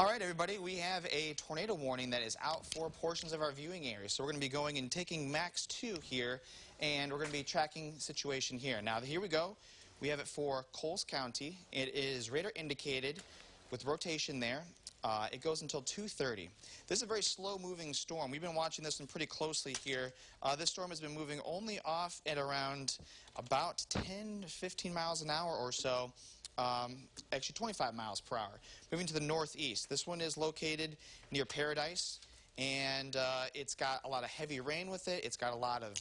All right, everybody, we have a tornado warning that is out for portions of our viewing area. So we're going to be going and taking max 2 here, and we're going to be tracking the situation here. Now, here we go. We have it for Coles County. It is radar indicated with rotation there. It goes until 2:30. This is a very slow-moving storm. We've been watching this one pretty closely here. This storm has been moving only off at around about 10 to 15 miles an hour or so. Actually 25 miles per hour, moving to the northeast. This one is located near Paradise, and it's got a lot of heavy rain with it. It's got a lot of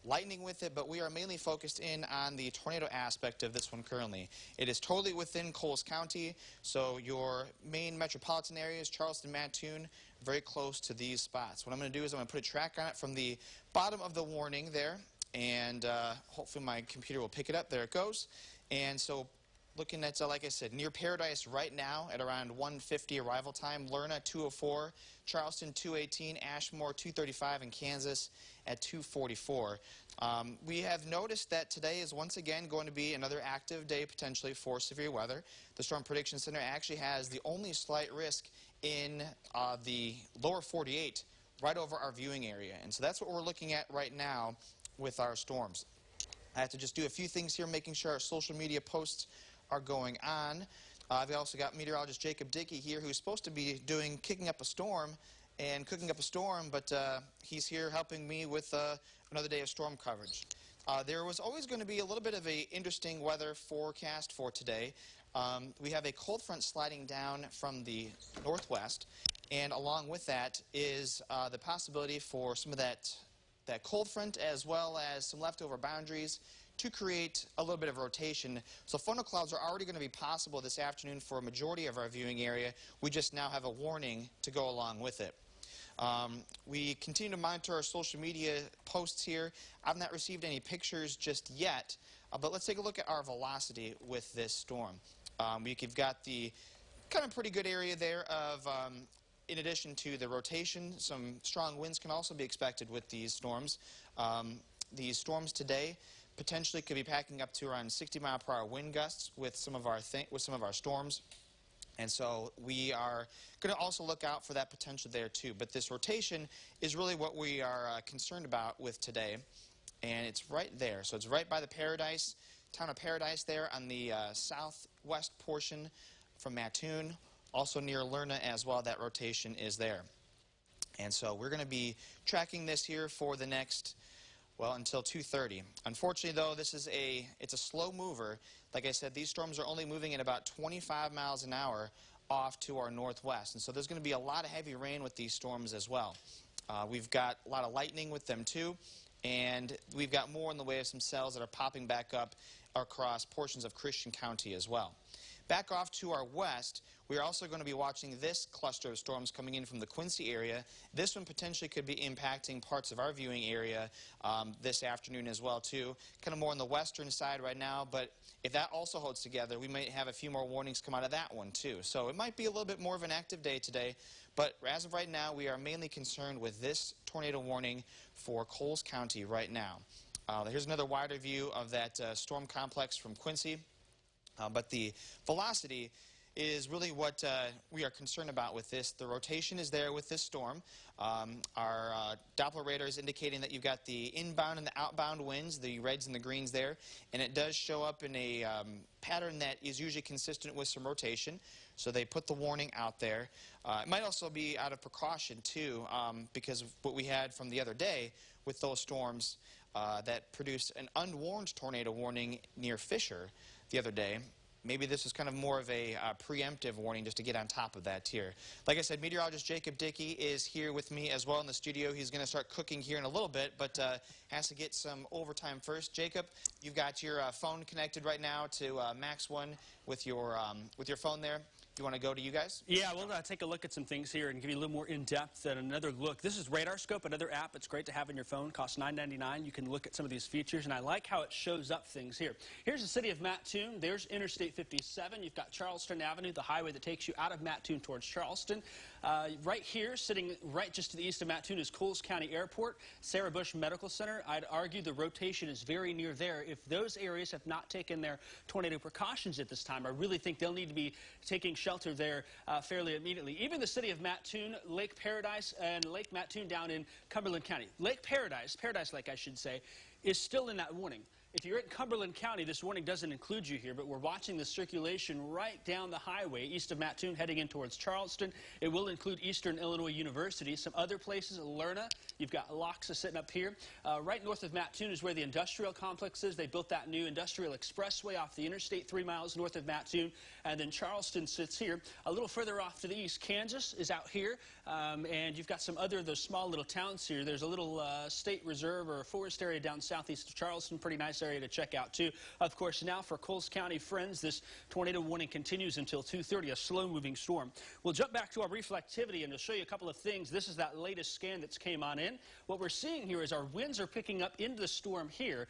lightning with it, but we are mainly focused in on the tornado aspect of this one currently. It is totally within Coles County, so your main metropolitan areas, Charleston, Mattoon, very close to these spots. What I'm going to do is I'm going to put a track on it from the bottom of the warning there, and hopefully my computer will pick it up. There it goes. And so looking at, like I said, near Paradise right now at around 1:50 arrival time, Lerna 2:04, Charleston 2:18, Ashmore 2:35, and Kansas at 2:44. We have noticed that today is once again going to be another active day potentially for severe weather. The Storm Prediction Center actually has the only slight risk in the lower 48 right over our viewing area. And so that's what we're looking at right now with our storms. I have to just do a few things here, making sure our social media posts are going on. I've also got meteorologist Jacob Dickey here, who's supposed to be doing kicking up a storm and cooking up a storm, but he's here helping me with another day of storm coverage. There was always going to be a little bit of an interesting weather forecast for today. We have a cold front sliding down from the northwest, and along with that is the possibility for some of that cold front as well as some leftover boundaries to create a little bit of rotation. So thunderclouds are already going to be possible this afternoon for a majority of our viewing area. We just now have a warning to go along with it. We continue to monitor our social media posts here. I've not received any pictures just yet, but let's take a look at our velocity with this storm. We've got the kind of pretty good area there of, in addition to the rotation, some strong winds can also be expected with these storms. These storms today potentially could be packing up to around 60-mile-per-hour wind gusts with some of our storms. And so we are going to also look out for that potential there too. But this rotation is really what we are concerned about with today. And it's right there. So it's right by the Paradise, town of Paradise there on the southwest portion from Mattoon. Also near Lerna as well, that rotation is there. And so we're going to be tracking this here for the next, well, until 2:30. Unfortunately, though, it's a slow mover. Like I said, these storms are only moving at about 25 miles an hour off to our northwest. And so there's going to be a lot of heavy rain with these storms as well. We've got a lot of lightning with them, too. And we've got more in the way of some cells that are popping back up across portions of Christian County as well. Back off to our west, we are also going to be watching this cluster of storms coming in from the Quincy area. This one potentially could be impacting parts of our viewing area this afternoon as well, too. Kind of more on the western side right now, but if that also holds together, we might have a few more warnings come out of that one, too. So it might be a little bit more of an active day today, but as of right now, we are mainly concerned with this tornado warning for Coles County right now. Here's another wider view of that storm complex from Quincy. But the velocity is really what we are concerned about with this. The rotation is there with this storm. Our Doppler radar is indicating that you've got the inbound and the outbound winds, the reds and the greens there, and it does show up in a pattern that is usually consistent with some rotation. So they put the warning out there. It might also be out of precaution, too, because of what we had from the other day with those storms that produced an unwarned tornado warning near Fisher the other day. Maybe this is kind of more of a preemptive warning just to get on top of that here. Like I said, meteorologist Jacob Dickey is here with me as well in the studio. He's going to start cooking here in a little bit, but has to get some overtime first. Jacob, you've got your phone connected right now to Max 1 with your phone there. You want to go to you guys? Yeah, we'll take a look at some things here and give you a little more in-depth and another look. This is RadarScope, another app. It's great to have in your phone. Costs $9.99. You can look at some of these features, and I like how it shows up things here. Here's the city of Mattoon. There's Interstate 57. You've got Charleston Avenue, the highway that takes you out of Mattoon towards Charleston. Right here, sitting right just to the east of Mattoon, is Coles County Airport, Sarah Bush Medical Center. I'd argue the rotation is very near there. If those areas have not taken their tornado precautions at this time, I really think they'll need to be taking shelter there fairly immediately. Even the city of Mattoon, Lake Paradise, and Lake Mattoon down in Cumberland County. Lake Paradise, Paradise Lake I should say, is still in that warning. If you're in Cumberland County, this warning doesn't include you here, but we're watching the circulation right down the highway east of Mattoon heading in towards Charleston. It will include Eastern Illinois University. Some other places, Lerna, you've got Loxa sitting up here. Right north of Mattoon is where the industrial complex is. They built that new industrial expressway off the interstate 3 miles north of Mattoon. And then Charleston sits here. A little further off to the east, Kansas is out here. And you've got some other of those small little towns here. There's a little state reserve or forest area down southeast of Charleston. Pretty nice area to check out too. Of course, now for Coles County friends, this tornado warning continues until 2:30, a slow-moving storm. We'll jump back to our reflectivity and to show you a couple of things. This is that latest scan that's came on in. What we're seeing here is our winds are picking up into the storm here,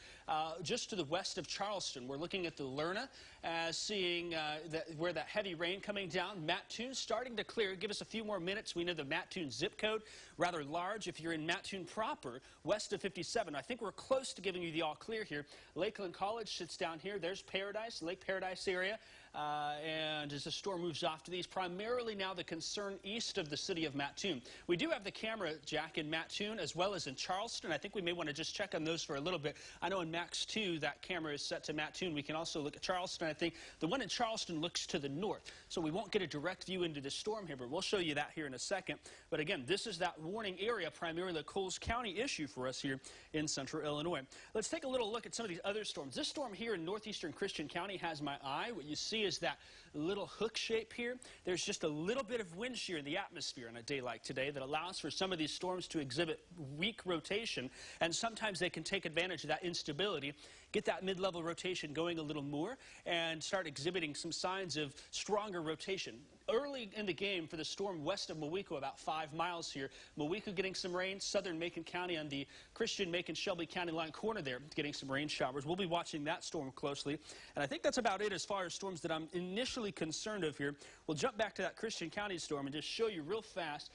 just to the west of Charleston. We're looking at the Lerna, seeing where that heavy rain coming down. Mattoon starting to clear. Give us a few more minutes. We know the Mattoon zip code, rather large. If you're in Mattoon proper, west of 57, I think we're close to giving you the all clear here. Lakeland College sits down here. There's Paradise, Lake Paradise area. And as the storm moves off to these, primarily now the concern east of the city of Mattoon. We do have the camera, Jack, in Mattoon as well as in Charleston. I think we may want to just check on those for a little bit. I know in Max 2, that camera is set to Mattoon. We can also look at Charleston. I think the one in Charleston looks to the north, so we won't get a direct view into the storm here, but we'll show you that here in a second. But again, this is that warning area, primarily the Coles County issue for us here in central Illinois. Let's take a little look at some of these other storms. This storm here in northeastern Christian County has my eye. What you see is that little hook shape here. There's just a little bit of wind shear in the atmosphere on a day like today that allows for some of these storms to exhibit weak rotation, and sometimes they can take advantage of that instability, get that mid-level rotation going a little more, and start exhibiting some signs of stronger rotation. Early in the game for the storm west of Mawiko, about 5 miles here. Mawiko getting some rain. Southern Macon County on the Christian Macon-Shelby County line corner there getting some rain showers. We'll be watching that storm closely. And I think that's about it as far as storms that I'm initially concerned of here. We'll jump back to that Christian County storm and just show you real fast.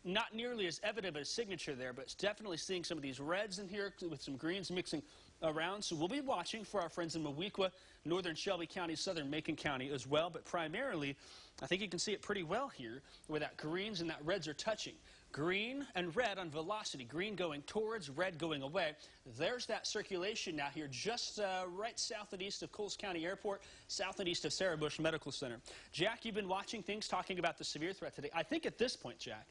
Not nearly as evident of a signature there, but it's definitely seeing some of these reds in here with some greens mixing around. So we'll be watching for our friends in Mawiko, northern Shelby County, southern Macon County as well. But primarily, I think you can see it pretty well here where that greens and that reds are touching. Green and red on velocity. Green going towards, red going away. There's that circulation now here just right south and east of Coles County Airport, south and east of Sarah Bush Medical Center. Jack, you've been watching things talking about the severe threat today. I think at this point, Jack,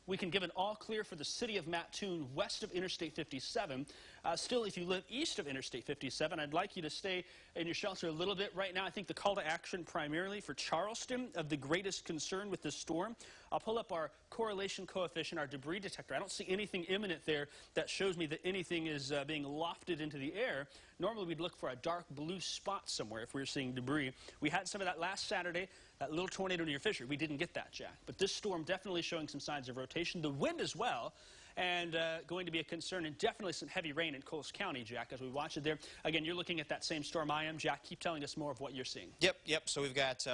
we can give an all clear for the city of Mattoon west of Interstate 57. Still, if you live east of Interstate 57, I'd like you to stay in your shelter a little bit. Right now, I think the call to action primarily for Charleston of the greatest concern with this storm. I'll pull up our correlation coefficient, our debris detector. I don't see anything imminent there that shows me that anything is being lofted into the air. Normally, we'd look for a dark blue spot somewhere if we were seeing debris. We had some of that last Saturday, that little tornado near Fisher. We didn't get that, Jack. But this storm definitely showing some signs of rotation. The wind as well. And going to be a concern, and definitely some heavy rain in Coles County, Jack, as we watch it there. Again, you're looking at that same storm I am. Jack, keep telling us more of what you're seeing. Yep. So we've got,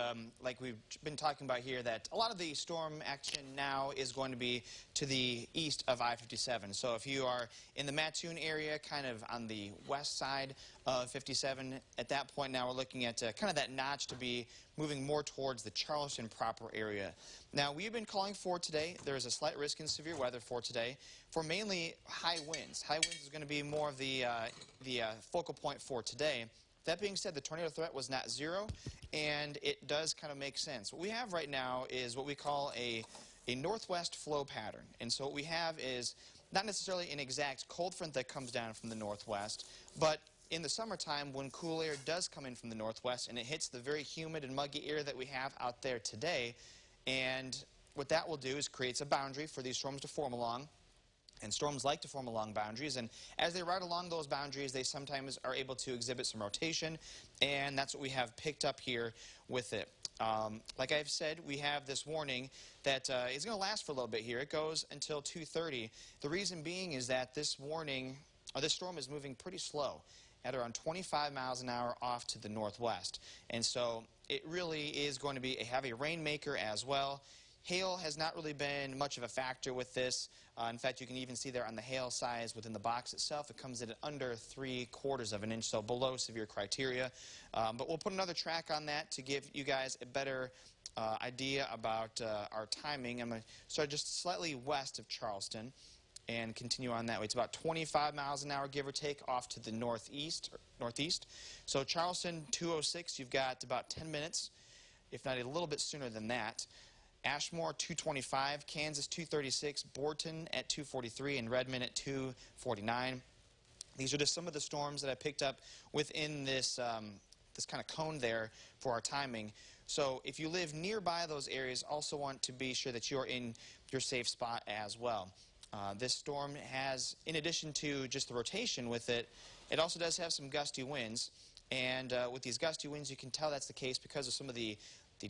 like we've been talking about here, that a lot of the storm action now is going to be to the east of I-57. So if you are in the Mattoon area, kind of on the west side of 57, at that point now we're looking at kind of that notch to be moving more towards the Charleston proper area. Now, we've been calling for today, there is a slight risk in severe weather for today, for mainly high winds. High winds is going to be more of the focal point for today. That being said, the tornado threat was not zero, and it does kind of make sense. What we have right now is what we call a northwest flow pattern. And so what we have is not necessarily an exact cold front that comes down from the northwest, but in the summertime, when cool air does come in from the northwest and it hits the very humid and muggy air that we have out there today, and what that will do is creates a boundary for these storms to form along. And storms like to form along boundaries, and as they ride along those boundaries, they sometimes are able to exhibit some rotation, and that's what we have picked up here with it. Like I've said, we have this warning that is going to last for a little bit here. It goes until 2:30. The reason being is that this warning, or this storm, is moving pretty slow at around 25 miles an hour off to the northwest. And so it really is going to be a heavy rainmaker as well. Hail has not really been much of a factor with this. In fact, you can even see there on the hail size within the box itself, it comes in at under 3/4 of an inch, so below severe criteria. But we'll put another track on that to give you guys a better idea about our timing, I'm going to start just slightly west of Charleston and continue on that way. It's about 25 miles an hour, give or take, off to the northeast. So Charleston, 206, you've got about 10 minutes, if not a little bit sooner than that. Ashmore, 225, Kansas, 236, Borton at 243, and Redmond at 249. These are just some of the storms that I picked up within this, this kind of cone there for our timing. So if you live nearby those areas, also want to be sure that you're in your safe spot as well. This storm has, in addition to just the rotation with it, it also does have some gusty winds. And with these gusty winds, you can tell that's the case because of some of the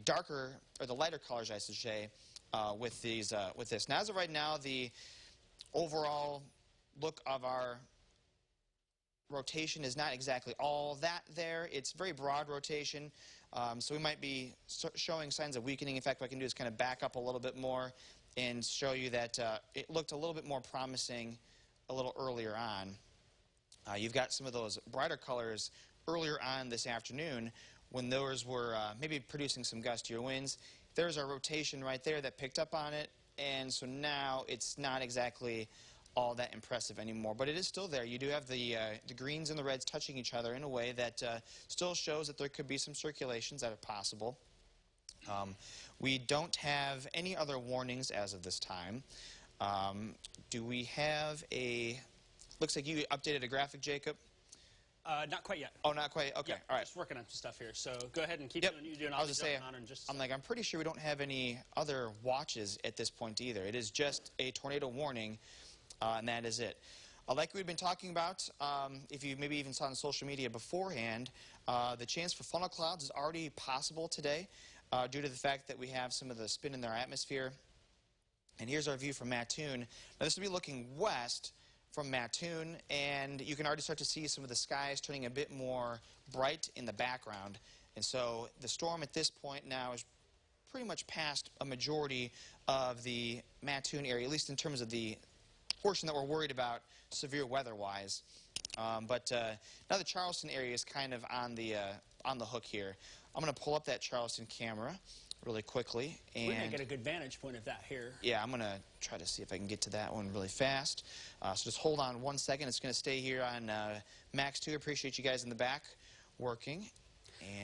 darker, or the lighter colors, I should say, with this. Now, as of right now, the overall look of our rotation is not exactly all that there. It's very broad rotation, so we might be showing signs of weakening. In fact, what I can do is kind of back up a little bit more and show you that it looked a little bit more promising a little earlier on. You've got some of those brighter colors earlier on this afternoon when those were maybe producing some gustier winds. There's our rotation right there that picked up on it, and so now it's not exactly all that impressive anymore, but it is still there. You do have the greens and the reds touching each other in a way that still shows that there could be some circulations that are possible. We don't have any other warnings as of this time. Do we have a... Looks like you updated a graphic, Jacob? Not quite yet. Oh, not quite? Okay, yep, all right. Just working on some stuff here, so go ahead and keep doing what you're doing. I'll just say, I'm pretty sure we don't have any other watches at this point either. It is just a tornado warning, and that is it. Like we've been talking about, if you maybe even saw on social media beforehand, the chance for funnel clouds is already possible today due to the fact that we have some of the spin in our atmosphere. And here's our view from Mattoon. Now this will be looking west from Mattoon, and you can already start to see some of the skies turning a bit more bright in the background. And so the storm at this point now is pretty much past a majority of the Mattoon area, at least in terms of the portion that we're worried about severe weather-wise. But now the Charleston area is kind of on the hook here. I'm going to pull up that Charleston camera really quickly. And we may get a good vantage point of that here. Yeah, I'm going to try to see if I can get to that one really fast. So just hold on 1 second. It's going to stay here on Max 2. Appreciate you guys in the back working.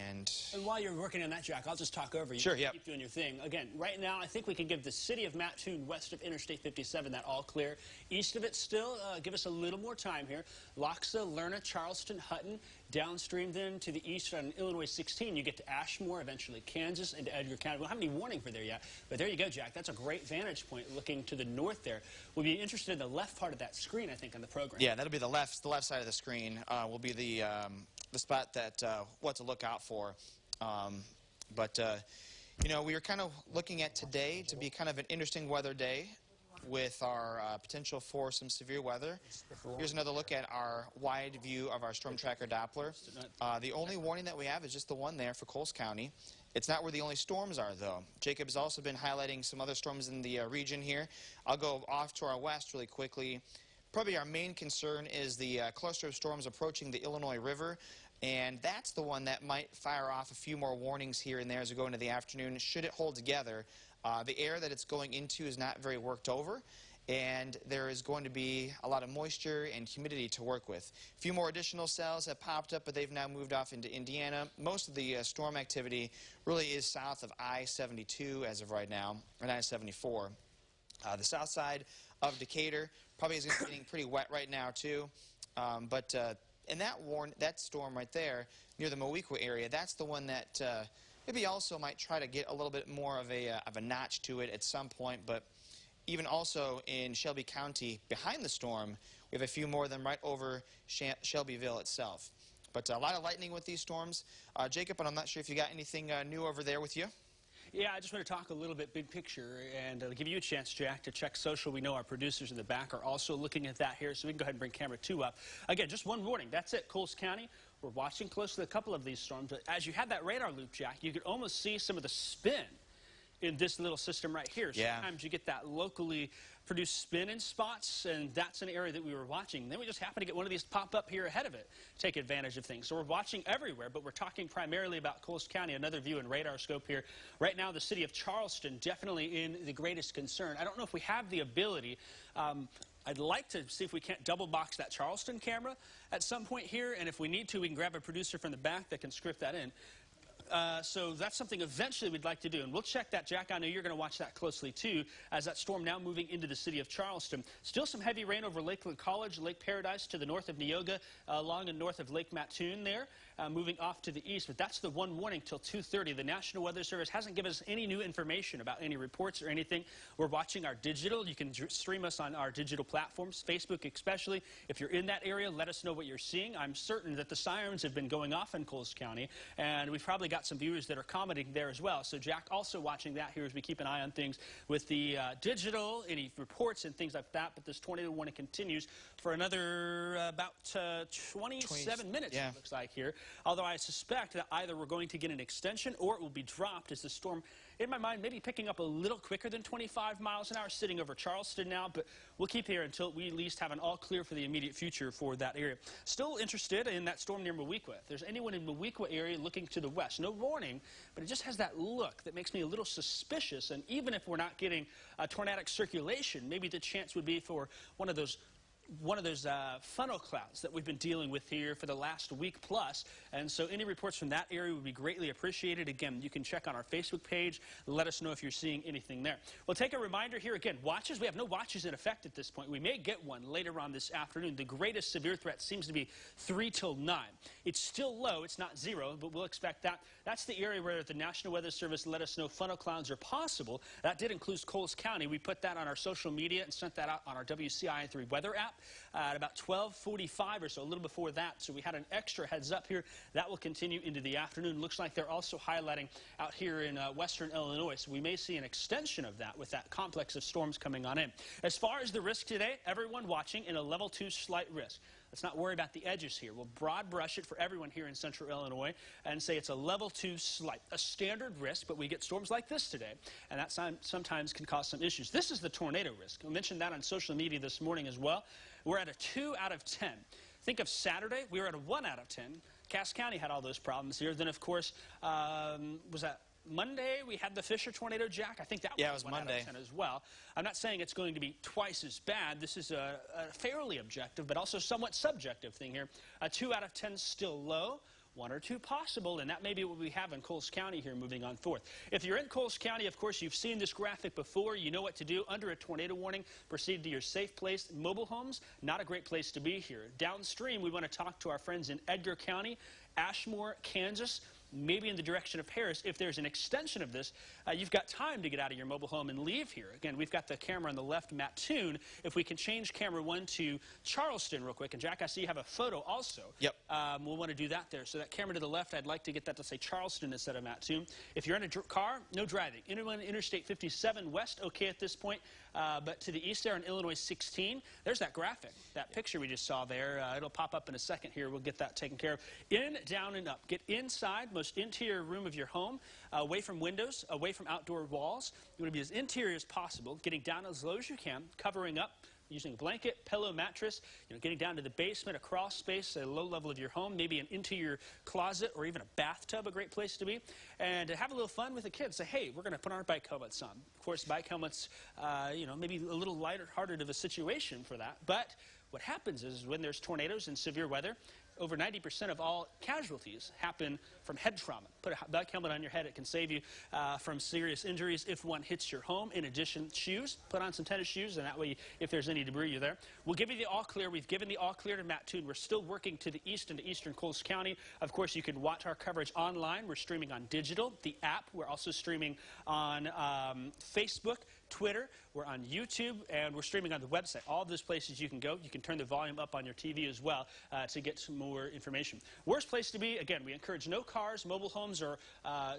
And while you're working on that, Jack, I'll just talk over you. Sure, yeah. Keep doing your thing. Again, right now, I think we can give the city of Mattoon, west of Interstate 57, that all clear. East of it still, give us a little more time here. Loxa, Lerna, Charleston, Hutton. Downstream then to the east on Illinois 16, you get to Ashmore, eventually Kansas, and to Edgar County. We don't have any warning for there yet, but there you go, Jack. That's a great vantage point looking to the north there. We'll be interested in the left part of that screen, I think, on the program. Yeah, that'll be the left side of the screen will be the spot that what to look out for. You know, we are kind of looking at today to be kind of an interesting weather day with our potential for some severe weather. Here's another look at our wide view of our storm tracker Doppler. The only warning that we have is just the one there for Coles County. It's not where the only storms are, though. Jacob has also been highlighting some other storms in the region here. I'll go off to our west really quickly. Probably our main concern is the cluster of storms approaching the Illinois River, and that's the one that might fire off a few more warnings here and there as we go into the afternoon, should it hold together. The air that it's going into is not very worked over, and there is going to be a lot of moisture and humidity to work with. A few more additional cells have popped up, but they've now moved off into Indiana. Most of the storm activity really is south of I-72 as of right now, or I-74. The south side of Decatur probably is getting pretty wet right now too, and that storm right there near the Moweaqua area, that's the one that maybe also might try to get a little bit more of a notch to it at some point. But even also in Shelby County behind the storm, we have a few more of them right over Shelbyville itself. But a lot of lightning with these storms. Jacob, and I'm not sure if you got anything new over there with you. Yeah, I just want to talk a little bit big picture and give you a chance, Jack, to check social. We know our producers in the back are also looking at that here, so we can go ahead and bring camera 2 up. Again, just one warning. That's it, Coles County. We're watching closely a couple of these storms. But as you have that radar loop, Jack, you could almost see some of the spin in this little system right here. Yeah. Sometimes you get that locally produced spin in spots, and that's an area that we were watching. Then we just happen to get one of these pop up here ahead of it, take advantage of things. So we're watching everywhere, but we're talking primarily about Coles County. Another view in radar scope here. Right now, the city of Charleston definitely in the greatest concern. I don't know if we have the ability. I'd like to see if we can't double box that Charleston camera at some point here, and if we need to, we can grab a producer from the back that can script that in. So that's something eventually we'd like to do. And we'll check that, Jack. I know you're going to watch that closely, too, as that storm now moving into the city of Charleston. Still some heavy rain over Lakeland College, Lake Paradise to the north of Neoga, along and north of Lake Mattoon there, moving off to the east. But that's the one warning till 2:30. The National Weather Service hasn't given us any new information about any reports or anything. We're watching our digital. You can stream us on our digital platforms, Facebook especially. If you're in that area, let us know what you're seeing. I'm certain that the sirens have been going off in Coles County, and we've probably got some viewers that are commenting there as well. So Jack also watching that here as we keep an eye on things with the digital, any reports and things like that. But this tornado warning continues for another about 27 minutes, yeah. It looks like here. Although I suspect that either we're going to get an extension or it will be dropped as the storm, in my mind, maybe picking up a little quicker than 25 miles an hour, sitting over Charleston now. But we'll keep here until we at least have an all clear for the immediate future for that area. Still interested in that storm near Mowequa. If there's anyone in Mowequa area looking to the west, no warning, but it just has that look that makes me a little suspicious. And even if we're not getting a tornadic circulation, maybe the chance would be for one of those funnel clouds that we've been dealing with here for the last week plus. And so any reports from that area would be greatly appreciated. Again, you can check on our Facebook page. Let us know if you're seeing anything there. We'll take a reminder here again. Watches, we have no watches in effect at this point. We may get one later on this afternoon. The greatest severe threat seems to be 3 till 9. It's still low. It's not 0, but we'll expect that. That's the area where the National Weather Service let us know funnel clouds are possible. That did include Coles County. We put that on our social media and sent that out on our WCIA3 weather app. At about 12:45 or so, a little before that. So we had an extra heads up here. That will continue into the afternoon. Looks like they're also highlighting out here in western Illinois. So we may see an extension of that with that complex of storms coming on in. As far as the risk today, everyone watching in a level 2 slight risk. Let's not worry about the edges here. We'll broad brush it for everyone here in central Illinois and say it's a level 2 slight, a standard risk, but we get storms like this today, and that sometimes can cause some issues. This is the tornado risk. We mentioned that on social media this morning as well. We're at a 2 out of 10. Think of Saturday, we were at a 1 out of 10. Cass County had all those problems here. Then, of course, was that Monday we had the Fisher tornado, Jack? I think that was 1 Monday. out of 10 as well. I'm not saying it's going to be twice as bad. This is a fairly objective but also somewhat subjective thing here. A 2 out of 10 still low. 1 or 2 possible, and that may be what we have in Coles County here moving on forth. If you're in Coles County, of course, you've seen this graphic before. You know what to do. Under a tornado warning, proceed to your safe place. Mobile homes, not a great place to be here. Downstream, we want to talk to our friends in Edgar County, Ashmore, Kansas, maybe in the direction of Harris. If there's an extension of this, you've got time to get out of your mobile home and leave here. Again, we've got the camera on the left, Mattoon. If we can change camera 1 to Charleston real quick. And Jack, I see you have a photo also. Yep. We'll want to do that there. So that camera to the left, I'd like to get that to say Charleston instead of Mattoon. If you're in a car, no driving. Anyone Interstate 57 west, okay at this point. But to the east there on Illinois 16, there's that graphic, that picture we just saw there. It'll pop up in a second here. We'll get that taken care of. In, down, and up. Get inside, most interior room of your home, away from windows, away from outdoor walls. You want to be as interior as possible, getting down as low as you can, covering up, using a blanket, pillow, mattress, getting down to the basement, a crawl space, a low level of your home, maybe into your closet or even a bathtub, a great place to be. And to have a little fun with the kids. Say, hey, we're going to put our bike helmets on. Of course, bike helmets, maybe a little lighter-hearted of a situation for that. But what happens is when there's tornadoes and severe weather, over 90% of all casualties happen from head trauma. Put a bike helmet on your head. It can save you from serious injuries if one hits your home. In addition, shoes. Put on some tennis shoes, and that way, if there's any debris, you're there. We'll give you the all clear. We've given the all clear to Mattoon. We're still working to the east into eastern Coles County. Of course, you can watch our coverage online. We're streaming on digital, the app. We're also streaming on Facebook, Twitter, we're on YouTube, and we're streaming on the website. All of those places you can go. You can turn the volume up on your TV as well to get some more information. Worst place to be, again, we encourage no cars, mobile homes, or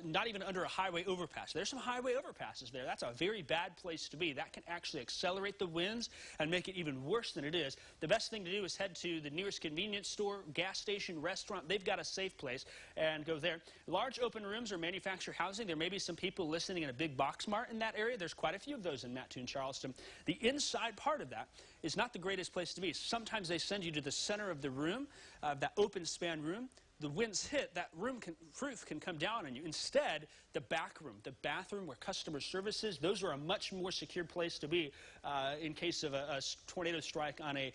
not even under a highway overpass. There's some highway overpasses there. That's a very bad place to be. That can actually accelerate the winds and make it even worse than it is. The best thing to do is head to the nearest convenience store, gas station, restaurant. They've got a safe place, and go there. Large open rooms or manufactured housing. There may be some people listening in a big box mart in that area. There's quite a few of those in Mattoon, Charleston. The inside part of that is not the greatest place to be. Sometimes they send you to the center of the room, that open span room. The winds hit, that roof can come down on you. Instead, the back room, the bathroom where customer service is, those are a much more secure place to be in case of a tornado strike on a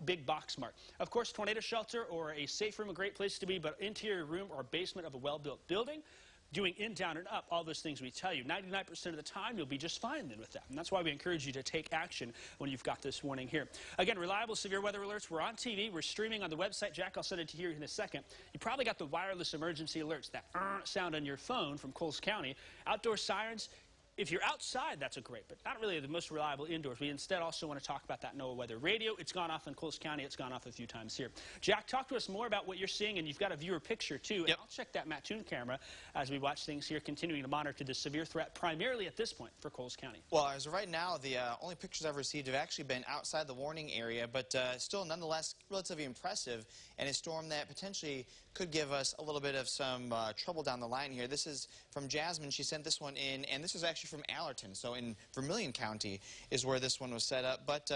big box mart. Of course, tornado shelter or a safe room, a great place to be, but interior room or basement of a well-built building, doing in, down, and up, all those things we tell you. 99% of the time, you'll be just fine then with that. And that's why we encourage you to take action when you've got this warning here. Again, reliable severe weather alerts. We're on TV. We're streaming on the website. Jack, I'll send it to you in a second. You probably got the wireless emergency alerts, that sound on your phone from Coles County. Outdoor sirens. If you're outside, that's a great, but not really the most reliable indoors. We instead also want to talk about that NOAA weather radio. It's gone off in Coles County. It's gone off a few times here. Jack, talk to us more about what you're seeing, and you've got a viewer picture, too. Yep. And I'll check that Mattoon camera as we watch things here, continuing to monitor the severe threat, primarily at this point for Coles County. Well, as of right now, the only pictures I've received have actually been outside the warning area, but still, nonetheless, relatively impressive, and a storm that potentially could give us a little bit of some trouble down the line here. This is from Jasmine. She sent this one in, and this is actually from Allerton. So in Vermilion County is where this one was set up. But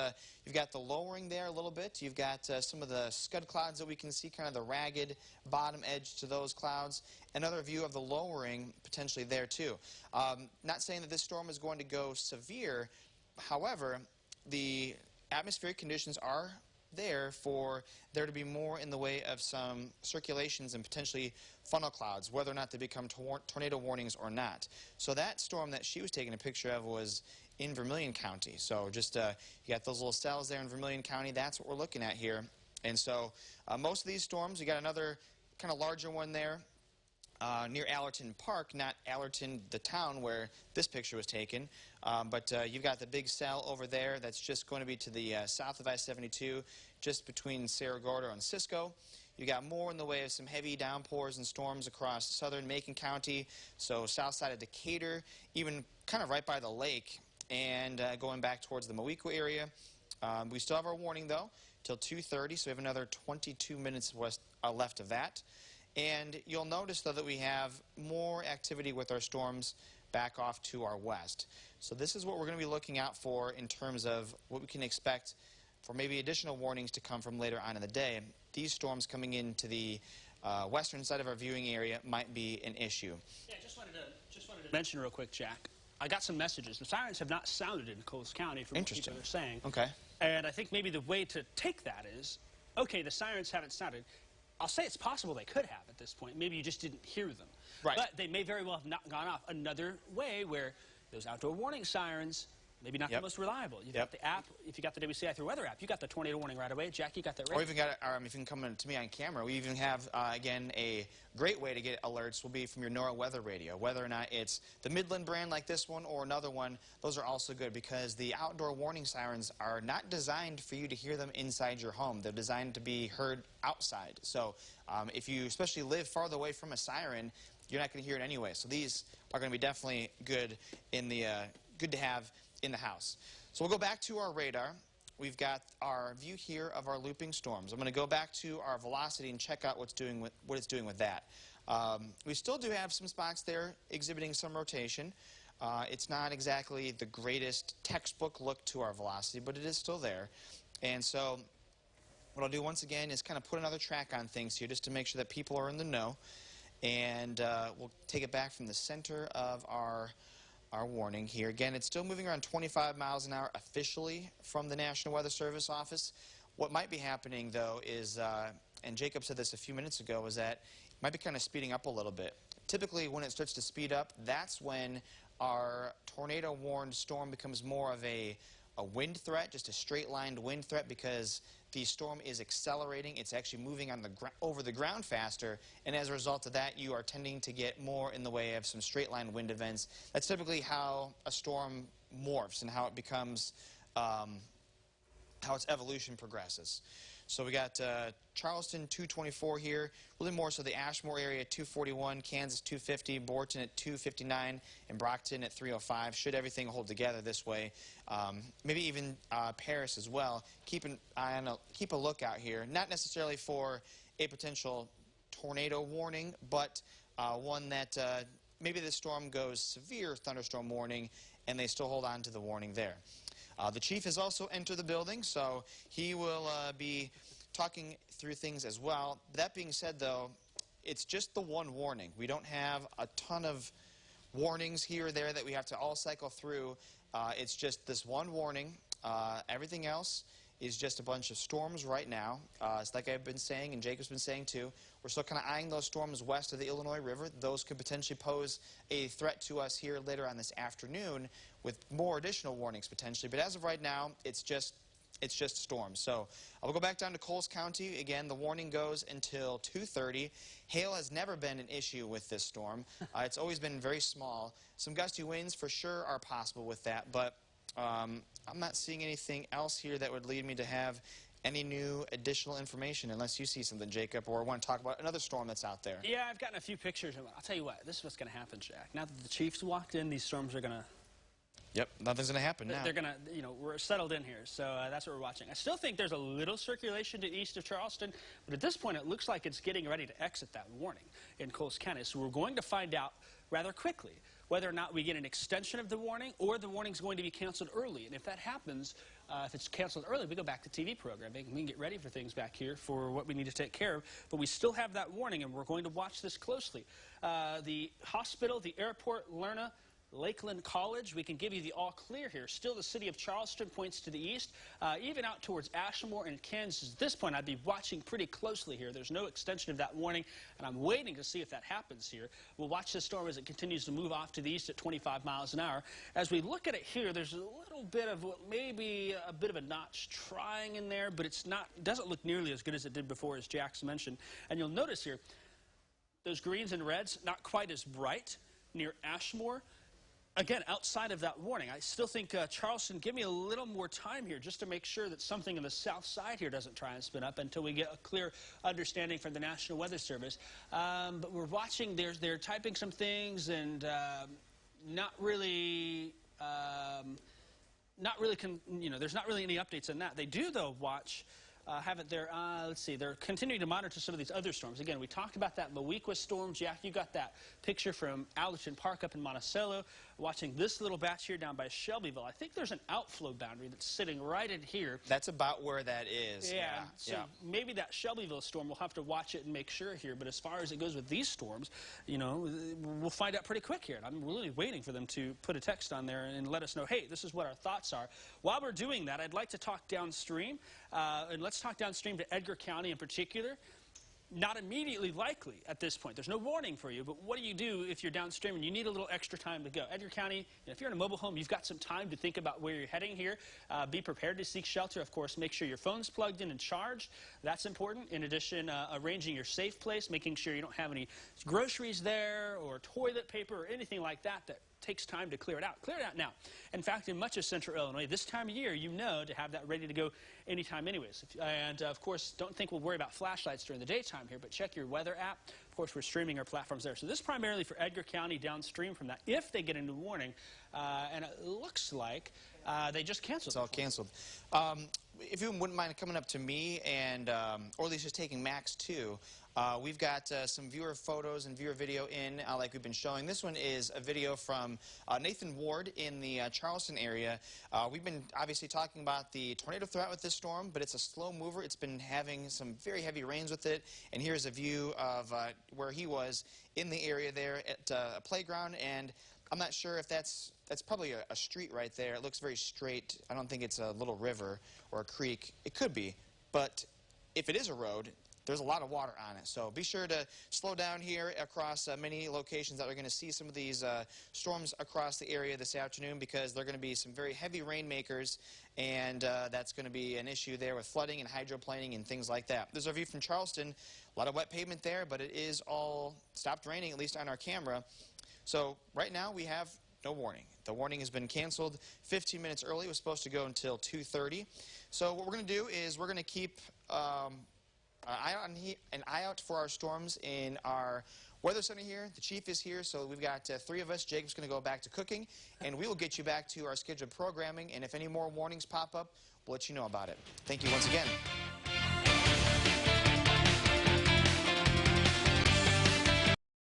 you've got the lowering there a little bit. You've got some of the scud clouds that we can see, kind of the ragged bottom edge to those clouds. Another view of the lowering potentially there too. Not saying that this storm is going to go severe. However, the atmospheric conditions are there for there to be more in the way of some circulations and potentially funnel clouds, whether or not they become tornado warnings or not. So that storm that she was taking a picture of was in Vermilion County. So just you got those little cells there in Vermilion County. That's what we're looking at here. And so most of these storms, you got another kind of larger one there near Allerton Park, not Allerton, the town where this picture was taken. But you've got the big cell over there that's just going to be to the south of I-72, just between Cerro Gordo and Cisco. You got more in the way of some heavy downpours and storms across southern Macon County, so south side of Decatur, even kind of right by the lake, and going back towards the Moeco area. We still have our warning, though, till 2:30, so we have another 22 minutes left of that. And you'll notice, though, that we have more activity with our storms back off to our west. So this is what we're going to be looking out for in terms of what we can expect for maybe additional warnings to come from later on in the day. These storms coming into the western side of our viewing area might be an issue. Yeah, just wanted to mention real quick, Jack. I got some messages. The sirens have not sounded in Coles County from what people are saying. Okay. And I think maybe the way to take that is, okay, the sirens haven't sounded. I'll say it's possible they could have at this point. Maybe you just didn't hear them. Right. But they may very well have not gone off. Another way where those outdoor warning sirens, maybe not the most reliable. You've got the app. If you got the WCI through weather app, you got the tornado warning right away. Jack, you got that right. Or even got, if you can come to me on camera, we even have, again, a great way to get alerts will be from your NOAA weather radio. Whether or not it's the Midland brand like this one or another one, those are also good because the outdoor warning sirens are not designed for you to hear them inside your home. They're designed to be heard outside. So if you especially live farther away from a siren, you're not going to hear it anyway. So these are going to be definitely good in the good to have in the house. So we'll go back to our radar. We've got our view here of our looping storms. I'm going to go back to our velocity and check out what it's doing with that. We still do have some spots there exhibiting some rotation. It's not exactly the greatest textbook look to our velocity, but it is still there. And so what I'll do once again is kind of put another track on things here just to make sure that people are in the know. And we'll take it back from the center of our warning here. Again, it's still moving around 25 miles an hour officially from the National Weather Service office. What might be happening, though, is, and Jacob said this a few minutes ago, is that it might be kind of speeding up a little bit. Typically, when it starts to speed up, that's when our tornado-warned storm becomes more of a wind threat, just a straight-lined wind threat, because the storm is accelerating. It's actually moving on the over the ground faster, and as a result of that, you are tending to get more in the way of some straight-line wind events. That's typically how a storm morphs and how it becomes, how its evolution progresses. So we got Charleston 224 here, really more so the Ashmore area 241, Kansas 250, Borton at 259, and Brockton at 305. Should everything hold together this way, maybe even Paris as well. Keep a lookout here. Not necessarily for a potential tornado warning, but one that maybe the storm goes severe thunderstorm warning, and they still hold on to the warning there. The chief has also entered the building, so he will be talking through things as well. That being said, though, it's just the one warning. We don't have a ton of warnings here or there that we have to all cycle through. It's just this one warning. Everything else is just a bunch of storms right now. It's like I've been saying, and Jacob's been saying too, we're still kind of eyeing those storms west of the Illinois River. Those could potentially pose a threat to us here later on this afternoon with more additional warnings potentially. But as of right now, it's just storms. So I'll go back down to Coles County. Again, the warning goes until 2:30. Hail has never been an issue with this storm. It's always been very small. Some gusty winds for sure are possible with that, but I'm not seeing anything else here that would lead me to have any new additional information, unless you see something, Jacob, or want to talk about another storm that's out there. Yeah, I've gotten a few pictures. I'll tell you what, this is what's going to happen, Jack. Now that the Chiefs walked in, these storms are going to... Yep, nothing's going to happen now. They're going to, you know, we're settled in here, so that's what we're watching. I still think there's a little circulation to east of Charleston, but at this point it looks like it's getting ready to exit that warning in Coles County. So we're going to find out rather quickly whether or not we get an extension of the warning or the warning's going to be canceled early. And if that happens, if it's canceled early, we go back to TV programming. We can get ready for things back here for what we need to take care of. But we still have that warning, and we're going to watch this closely. The hospital, the airport, Lerna, Lakeland College, we can give you the all clear here. Still the city of Charleston points to the east, even out towards Ashmore and Kansas. At this point, I'd be watching pretty closely here. There's no extension of that warning, and I'm waiting to see if that happens here. We'll watch this storm as it continues to move off to the east at 25 miles an hour. As we look at it here, there's a little bit of what may be a bit of a notch trying in there, but it's not, doesn't look nearly as good as it did before, as Jack's mentioned. And you'll notice here, those greens and reds, not quite as bright near Ashmore. Again, outside of that warning, I still think Charleston, give me a little more time here just to make sure that something in the south side here doesn't try and spin up until we get a clear understanding from the National Weather Service. But we're watching, they're typing some things and not really, you know, there's not really any updates on that. They do, though, watch. Have it there. Let's see. They're continuing to monitor some of these other storms. Again, we talked about that Mowequa storm. Jack, you got that picture from Allerton Park up in Monticello. Watching this little batch here down by Shelbyville. I think there's an outflow boundary that's sitting right in here. That's about where that is. Yeah. So maybe that Shelbyville storm, we'll have to watch it and make sure here. But as far as it goes with these storms, you know, we'll find out pretty quick here. And I'm really waiting for them to put a text on there and let us know, hey, this is what our thoughts are. While we're doing that, I'd like to talk downstream. And let's talk downstream to Edgar County in particular. Not immediately likely at this point. There's no warning for you, but what do you do if you're downstream and you need a little extra time to go? Edgar County, if you're in a mobile home, you've got some time to think about where you're heading here. Be prepared to seek shelter. Of course, make sure your phone's plugged in and charged. That's important. In addition, arranging your safe place, making sure you don't have any groceries there or toilet paper or anything like that that takes time to clear it out. Clear it out now. In fact, in much of central Illinois, this time of year, you know to have that ready to go anytime anyways. And, of course, don't think we'll worry about flashlights during the daytime here, but check your weather app. Of course, we're streaming our platforms there. So this is primarily for Edgar County downstream from that, if they get a new warning. And it looks like they just canceled. It's all canceled. If you wouldn't mind coming up to me and, or at least just taking Max too, we've got some viewer photos and viewer video in, like we've been showing. This one is a video from Nathan Ward in the Charleston area. We've been obviously talking about the tornado threat with this storm, but it's a slow mover. It's been having some very heavy rains with it. And here's a view of where he was in the area there at a playground. And I'm not sure if that's probably a street right there. It looks very straight. I don't think it's a little river or a creek. It could be, but if it is a road, there's a lot of water on it. So be sure to slow down here across many locations that are going to see some of these storms across the area this afternoon, because there are going to be some very heavy rainmakers, and that's going to be an issue there with flooding and hydroplaning and things like that. There's our view from Charleston. A lot of wet pavement there, but it is all stopped raining, at least on our camera. So right now we have no warning. The warning has been canceled 15 minutes early. It was supposed to go until 2:30. So what we're going to do is we're going to keep an eye out for our storms in our weather center here. The chief is here, so we've got 3 of us. Jacob's going to go back to cooking, and we will get you back to our scheduled programming. And if any more warnings pop up, we'll let you know about it. Thank you once again.